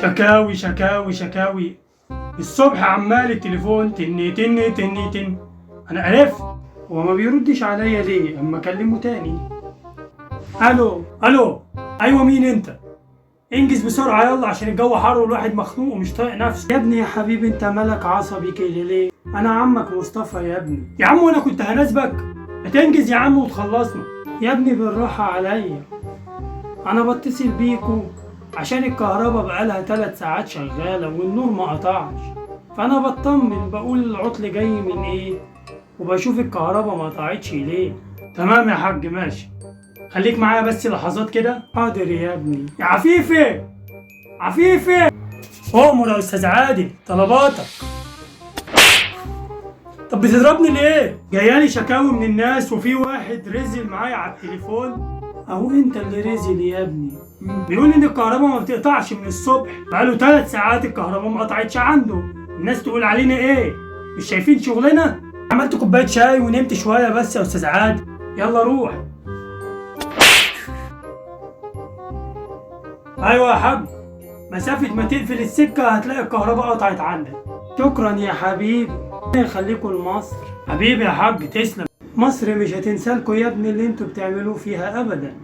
شكاوي شكاوي شكاوي، الصبح عمال التليفون تن تن تن تن. انا عرفت هو ما بيردش عليا ليه اما اكلمه تاني. الو الو، ايوه مين انت؟ انجز بسرعه يلا عشان الجو حر والواحد مخنوق ومش طايق نفسه. يا ابني يا حبيبي انت مالك عصبي كده ليه؟ انا عمك مصطفى يا ابني. يا عم وانا كنت هناسبك؟ ما تنجز يا عم وتخلصنا. يا ابني بالراحه عليا، انا بتصل بيكو عشان الكهرباء بقالها 3 ساعات شغاله والنور ما قطعش، فانا بطمن بقول العطل جاي من ايه وبشوف الكهرباء ما قطعتش ليه. تمام يا حاج ماشي، خليك معايا بس لحظات كده. حاضر يا ابني. يا عفيفي عفيفي، أؤمر يا أستاذ عادل طلباتك. طب بتضربني ليه؟ جايالي شكاوي من الناس وفي واحد رزل معايا على التليفون. أهو أنت اللي رزل يا ابني. بيقول إن الكهرباء ما بتقطعش من الصبح، بقاله 3 ساعات الكهرباء ما قطعتش عنده. الناس تقول علينا إيه؟ مش شايفين شغلنا؟ عملت كوباية شاي ونمت شوية بس يا أستاذ عادل. يلا روح. ايوه يا حاج، مسافة ما تقفل السكة هتلاقي الكهرباء قطعت عندك. شكرا يا حبيبي، ربنا يخليكوا لمصر. حبيبي يا حاج تسلم. مصر مش هتنسالكوا يا ابني اللي انتوا بتعملوه فيها ابدا.